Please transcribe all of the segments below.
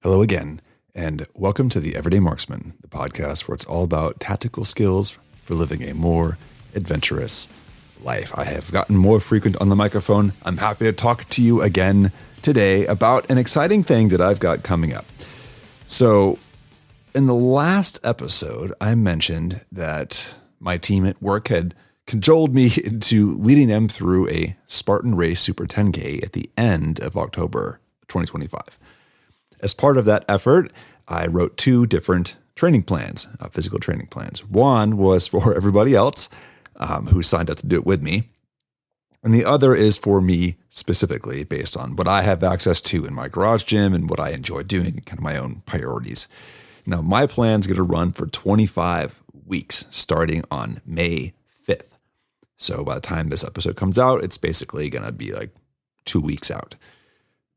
Hello again, and welcome to The Everyday Marksman, the podcast where it's all about tactical skills for living a more adventurous life. I have gotten more frequent on the microphone. I'm happy to talk to you again today about an exciting thing that I've got coming up. So, in the last episode, I mentioned that my team at work had cajoled me into leading them through a Spartan Race Super 10K at the end of October 2025. As part of that effort, I wrote two different training plans, physical training plans. One was for everybody else who signed up to do it with me, and the other is for me specifically based on what I have access to in my garage gym and what I enjoy doing and kind of my own priorities. Now, my plan is going to run for 25 weeks starting on May 5th. So by the time this episode comes out, it's basically going to be like 2 weeks out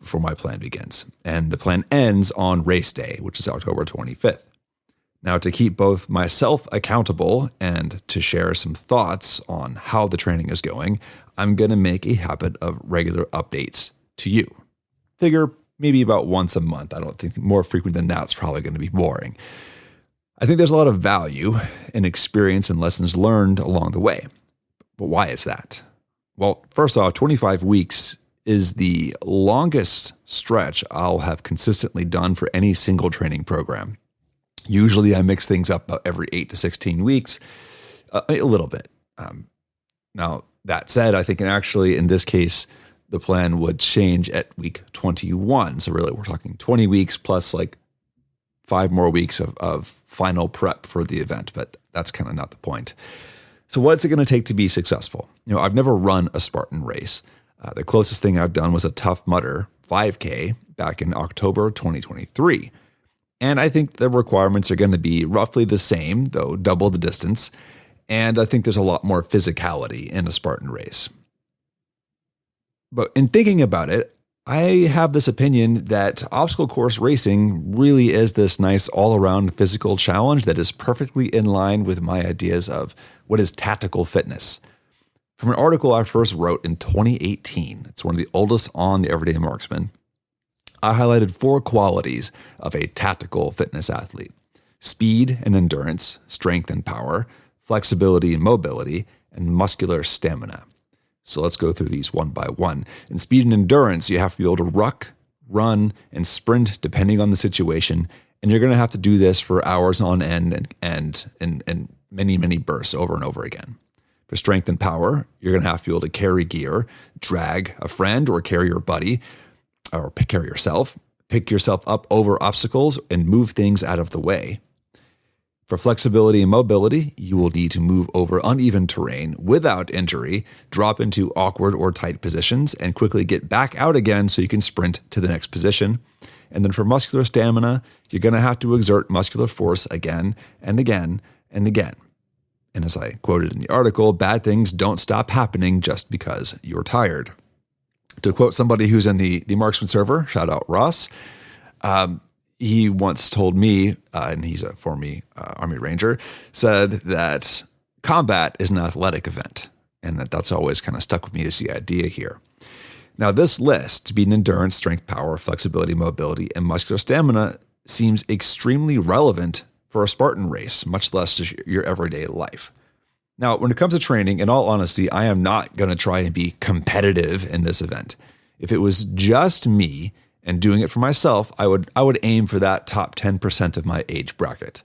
before my plan begins. And the plan ends on race day, which is October 25th. Now, to keep both myself accountable and to share some thoughts on how the training is going, I'm going to make a habit of regular updates to you. Figure maybe about once a month. I don't think more frequent than that's probably going to be boring. I think there's a lot of value in experience and lessons learned along the way. But why is that? Well, first off, 25 weeks is the longest stretch I'll have consistently done for any single training program. Usually I mix things up about every 8 to 16 weeks, a little bit. Now, that said, I think actually in this case, the plan would change at week 21. So really we're talking 20 weeks plus like 5 more weeks of final prep for the event, but that's kind of not the point. So what's it going to take to be successful? I've never run a Spartan race. The closest thing I've done was a Tough Mudder 5K back in October 2023. And I think the requirements are going to be roughly the same, though double the distance. And I think there's a lot more physicality in a Spartan race. But in thinking about it, I have this opinion that obstacle course racing really is this nice all-around physical challenge that is perfectly in line with my ideas of what is tactical fitness. From an article I first wrote in 2018, it's one of the oldest on the Everyday Marksman, I highlighted 4 qualities of a tactical fitness athlete: speed and endurance, strength and power, flexibility and mobility, and muscular stamina. So let's go through these one by one. In speed and endurance, you have to be able to ruck, run, and sprint depending on the situation, and you're going to have to do this for hours on end and many, many bursts over and over again. For strength and power, you're going to have to be able to carry gear, drag a friend or carry your buddy, or carry yourself, pick yourself up over obstacles, and move things out of the way. For flexibility and mobility, you will need to move over uneven terrain without injury, drop into awkward or tight positions, and quickly get back out again so you can sprint to the next position. And then for muscular stamina, you're going to have to exert muscular force again and again and again. And as I quoted in the article, bad things don't stop happening just because you're tired. To quote somebody who's in the Marksman server, shout out Ross, he once told me, and he's a former Army Ranger, said that combat is an athletic event. And that's always kind of stuck with me as the idea here. Now, this list, speed and endurance, strength, power, flexibility, mobility, and muscular stamina, seems extremely relevant for a Spartan race, much less just your everyday life. Now, when it comes to training, in all honesty, I am not going to try and be competitive in this event. If it was just me and doing it for myself, I would aim for that top 10% of my age bracket.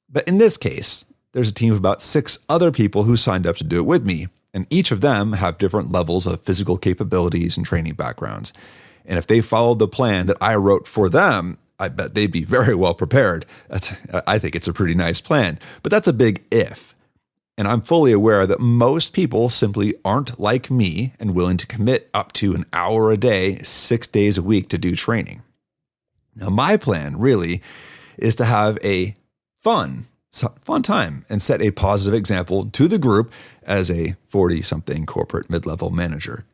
But in this case, there's a team of about 6 other people who signed up to do it with me, and each of them have different levels of physical capabilities and training backgrounds. And if they followed the plan that I wrote for them, I bet they'd be very well prepared. I think it's a pretty nice plan, but that's a big if. And I'm fully aware that most people simply aren't like me and willing to commit up to an hour a day, 6 days a week to do training. Now, my plan really is to have a fun time and set a positive example to the group as a 40-something corporate mid-level manager.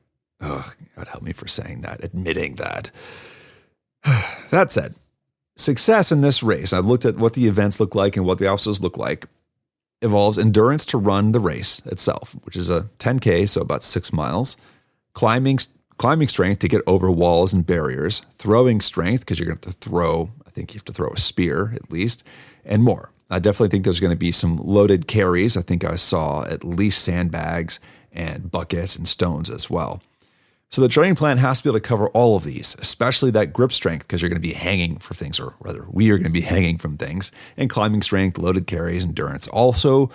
Oh, God help me for saying that, admitting that. That said, success in this race, I've looked at what the events look like and what the obstacles look like, involves endurance to run the race itself, which is a 10K, so about 6 miles, climbing strength to get over walls and barriers, throwing strength, because you're going to have to throw, I think you have to throw a spear at least, and more. I definitely think there's going to be some loaded carries. I think I saw at least sandbags and buckets and stones as well. So the training plan has to be able to cover all of these, especially that grip strength, because you're going to be hanging for things, or rather, we are going to be hanging from things, and climbing strength, loaded carries, endurance. Also,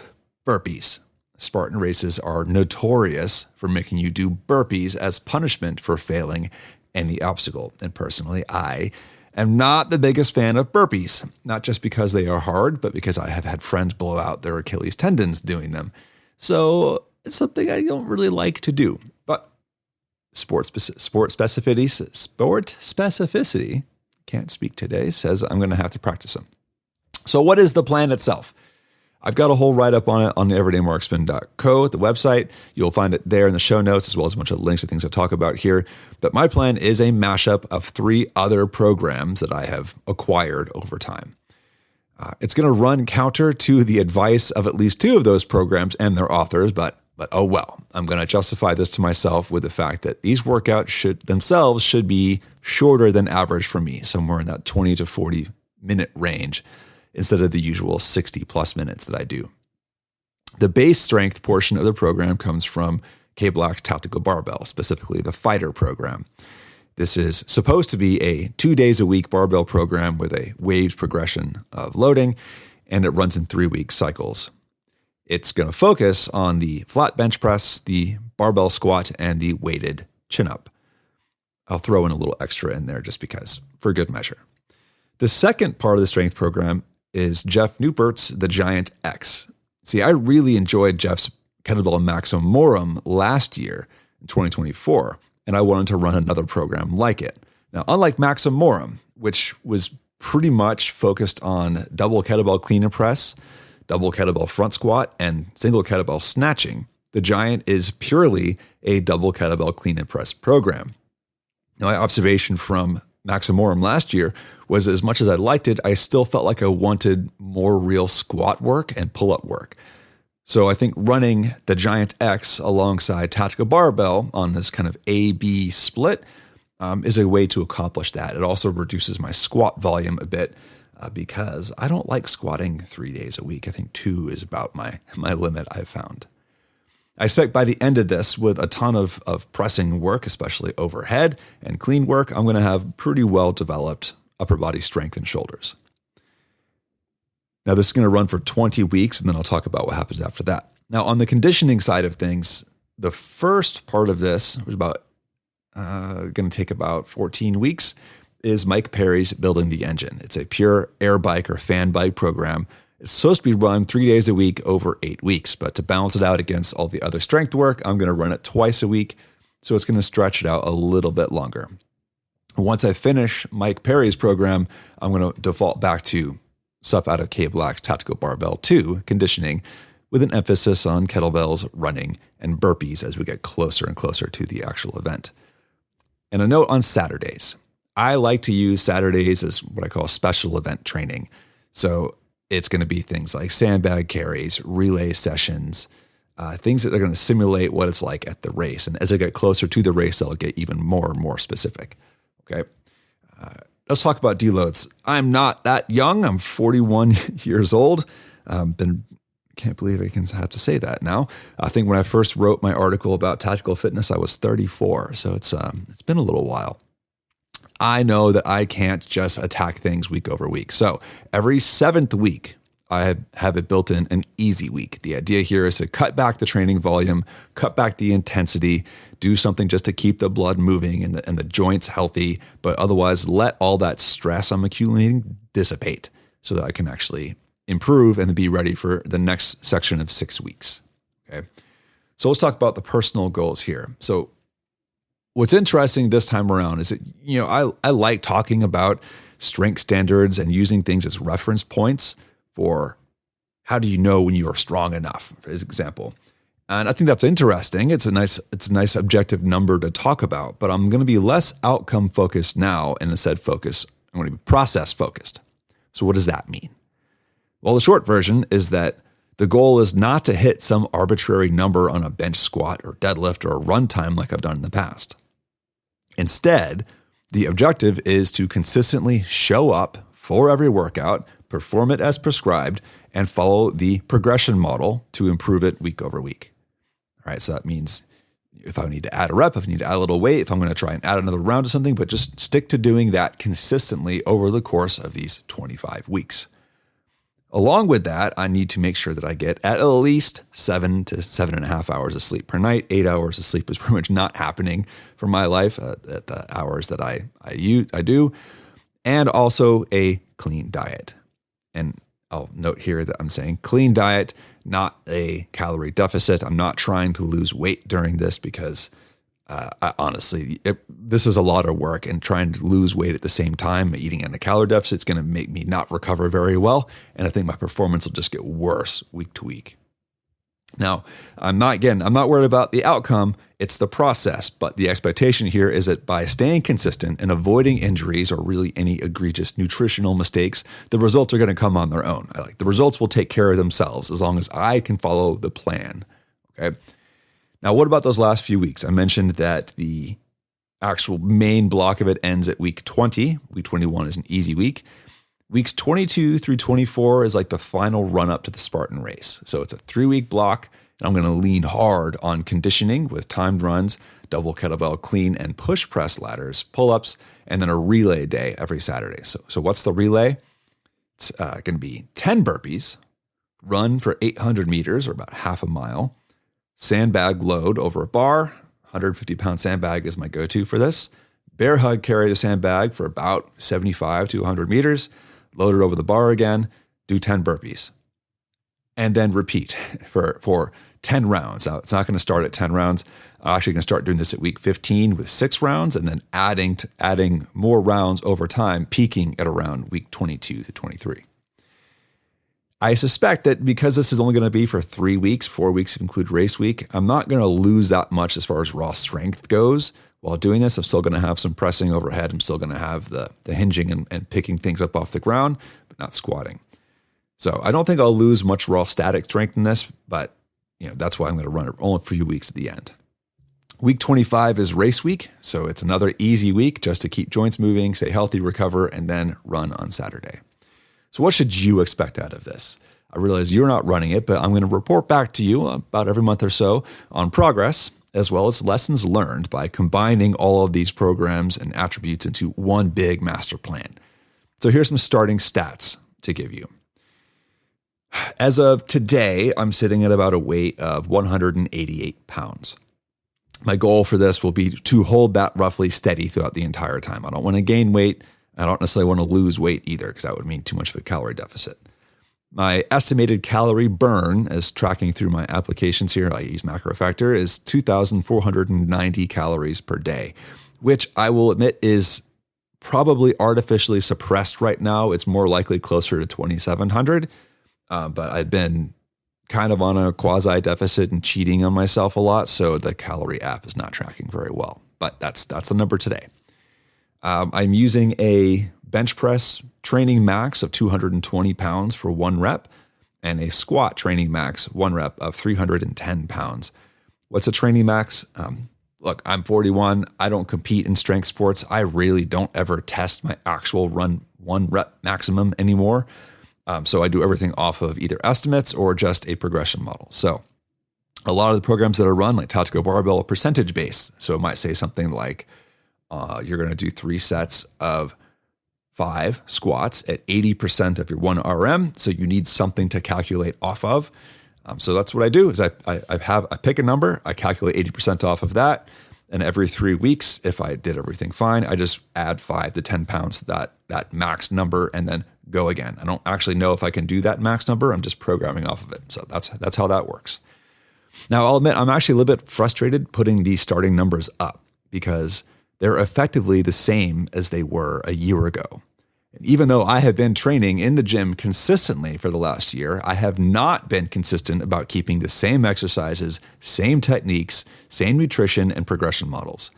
burpees. Spartan races are notorious for making you do burpees as punishment for failing any obstacle. And personally, I am not the biggest fan of burpees, not just because they are hard, but because I have had friends blow out their Achilles tendons doing them. So it's something I don't really like to do. But sport specificity, can't speak today, says I'm going to have to practice them. So what is the plan itself? I've got a whole write-up on it on the everydaymarksman.co, the website. You'll find it there in the show notes, as well as a bunch of links to things I talk about here. But my plan is a mashup of 3 other programs that I have acquired over time. It's going to run counter to the advice of at least 2 of those programs and their authors, but oh well. I'm going to justify this to myself with the fact that these workouts should be shorter than average for me, somewhere in that 20 to 40 minute range, instead of the usual 60 plus minutes that I do. The base strength portion of the program comes from K-Block's Tactical Barbell, specifically the Fighter program. This is supposed to be a 2 days a week barbell program with a waved progression of loading, and it runs in 3-week cycles. It's going to focus on the flat bench press, the barbell squat, and the weighted chin-up. I'll throw in a little extra in there just because, for good measure. The second part of the strength program is Jeff Newpert's The Giant X. See, I really enjoyed Jeff's Kettlebell Maximorum last year in 2024, and I wanted to run another program like it. Now, unlike Maximorum, which was pretty much focused on double kettlebell clean and press, double kettlebell front squat, and single kettlebell snatching, the Giant is purely a double kettlebell clean and press program. Now, my observation from Maximorum last year was, as much as I liked it, I still felt like I wanted more real squat work and pull-up work. So I think running the Giant X alongside Tactical Barbell on this kind of A-B split is a way to accomplish that. It also reduces my squat volume a bit because I don't like squatting 3 days a week. I think 2 is about my limit, I've found. I expect by the end of this, with a ton of pressing work, especially overhead and clean work, I'm going to have pretty well-developed upper body strength and shoulders. Now, this is going to run for 20 weeks, and then I'll talk about what happens after that. Now, on the conditioning side of things, the first part of this was going to take about 14 weeks, is Mike Perry's Building the Engine. It's a pure air bike or fan bike program. It's supposed to be run 3 days a week over 8 weeks, but to balance it out against all the other strength work, I'm going to run it twice a week, so it's going to stretch it out a little bit longer. Once I finish Mike Perry's program, I'm going to default back to stuff out of K-Block's Tactical Barbell 2, conditioning, with an emphasis on kettlebells, running, and burpees as we get closer and closer to the actual event. And a note on Saturdays. I like to use Saturdays as what I call special event training. So it's going to be things like sandbag carries, relay sessions, things that are going to simulate what it's like at the race. And as I get closer to the race, I'll get even more and more specific. Okay. Let's talk about deloads. I'm not that young. I'm 41 years old. Can't believe I can have to say that now. I think when I first wrote my article about tactical fitness, I was 34. So it's been a little while. I know that I can't just attack things week over week. So every 7th week, I have it built in an easy week. The idea here is to cut back the training volume, cut back the intensity, do something just to keep the blood moving and the joints healthy, but otherwise let all that stress I'm accumulating dissipate so that I can actually improve and be ready for the next section of 6 weeks. Okay. So let's talk about the personal goals here. So what's interesting this time around is that, I like talking about strength standards and using things as reference points for how do you know when you are strong enough, for example. And I think that's interesting. It's a nice objective number to talk about, but I'm going to be less outcome focused now and instead I'm going to be process focused. So what does that mean? Well, the short version is that the goal is not to hit some arbitrary number on a bench squat or deadlift or a run time like I've done in the past. Instead, the objective is to consistently show up for every workout, perform it as prescribed, and follow the progression model to improve it week over week. All right, so that means if I need to add a rep, if I need to add a little weight, if I'm going to try and add another round to something, but just stick to doing that consistently over the course of these 25 weeks. Along with that, I need to make sure that I get at least 7 to 7.5 hours of sleep per night. 8 hours of sleep is pretty much not happening for my life at the hours that I do. And also a clean diet. And I'll note here that I'm saying clean diet, not a calorie deficit. I'm not trying to lose weight during this because this is a lot of work, and trying to lose weight at the same time, eating in a calorie deficit, is going to make me not recover very well. And I think my performance will just get worse week to week. Now, I'm not worried about the outcome. It's the process. But the expectation here is that by staying consistent and avoiding injuries or really any egregious nutritional mistakes, the results are going to come on their own. The results will take care of themselves as long as I can follow the plan. Okay. Now, what about those last few weeks? I mentioned that the actual main block of it ends at week 20. Week 21 is an easy week. Weeks 22 through 24 is like the final run up to the Spartan race. So it's a 3-week block, and I'm going to lean hard on conditioning with timed runs, double kettlebell clean and push press ladders, pull-ups, and then a relay day every Saturday. So what's the relay? It's going to be 10 burpees, run for 800 meters or about half a mile, sandbag load over a bar. 150-pound sandbag is my go-to for this. Bear hug carry the sandbag for about 75 to 100 meters, load it over the bar again, do 10 burpees, and then repeat for 10 rounds. Now, it's not going to start at 10 rounds. I'm actually going to start doing this at week 15 with 6 rounds, and then adding more rounds over time, peaking at around week 22 to 23. I suspect that because this is only going to be for 3 weeks, 4 weeks if you include race week, I'm not going to lose that much as far as raw strength goes. While doing this, I'm still going to have some pressing overhead. I'm still going to have the hinging and picking things up off the ground, but not squatting. So I don't think I'll lose much raw static strength in this, but that's why I'm going to run it only for a few weeks at the end. Week 25 is race week, so it's another easy week just to keep joints moving, stay healthy, recover, and then run on Saturday. So what should you expect out of this? I realize you're not running it, but I'm going to report back to you about every month or so on progress, as well as lessons learned by combining all of these programs and attributes into one big master plan. So here's some starting stats to give you. As of today, I'm sitting at about a weight of 188 pounds. My goal for this will be to hold that roughly steady throughout the entire time. I don't want to gain weight. I don't necessarily want to lose weight either, because that would mean too much of a calorie deficit. My estimated calorie burn, as tracking through my applications here, I use MacroFactor, is 2,490 calories per day, which I will admit is probably artificially suppressed right now. It's more likely closer to 2,700, but I've been kind of on a quasi deficit and cheating on myself a lot, so the calorie app is not tracking very well. But that's the number today. I'm using a bench press training max of 220 pounds for 1 rep and a squat training max 1 rep of 310 pounds. What's a training max? Look, I'm 41. I don't compete in strength sports. I really don't ever test my actual run 1 rep maximum anymore. So I do everything off of either estimates or just a progression model. So a lot of the programs that I run, like Tactical Barbell, are percentage based. So it might say something like, you're going to do 3 sets of 5 squats at 80% of your 1 RM. So you need something to calculate off of. So that's what I do is I pick a number, I calculate 80% off of that. And every 3 weeks, if I did everything fine, I just add 5 to 10 pounds to that max number and then go again. I don't actually know if I can do that max number. I'm just programming off of it. So that's how that works. Now, I'll admit I'm actually a little bit frustrated putting these starting numbers up because they're effectively the same as they were a year ago. And even though I have been training in the gym consistently for the last year, I have not been consistent about keeping the same exercises, same techniques, same nutrition, and progression models.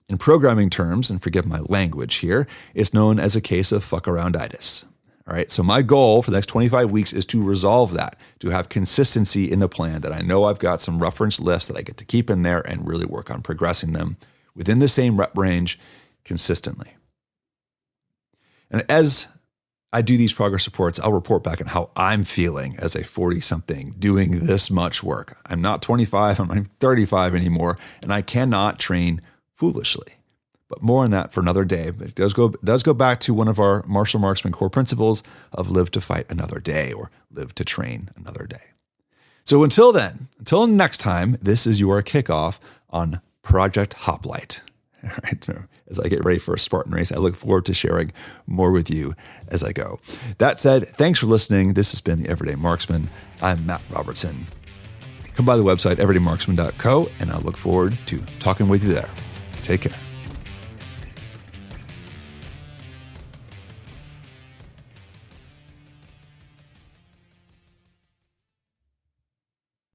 In programming terms, and forgive my language here, it's known as a case of fuck-arounditis. All right, so my goal for the next 25 weeks is to resolve that, to have consistency in the plan, that I know I've got some reference lifts that I get to keep in there and really work on progressing them within the same rep range consistently. And as I do these progress reports. I'll report back on how I'm feeling as a 40-something doing this much work. I'm not 25, I'm not 35 anymore, and I cannot train foolishly. But more on that for another day. But it does go back to one of our martial marksman core principles of live to fight another day, or live to train another day. So until next time, this is your kickoff on Project Hoplite. All right. As I get ready for a Spartan race, I look forward to sharing more with you as I go. That said, thanks for listening. This has been the Everyday Marksman. I'm Matt Robertson. Come by the website, everydaymarksman.co, and I look forward to talking with you there. Take care.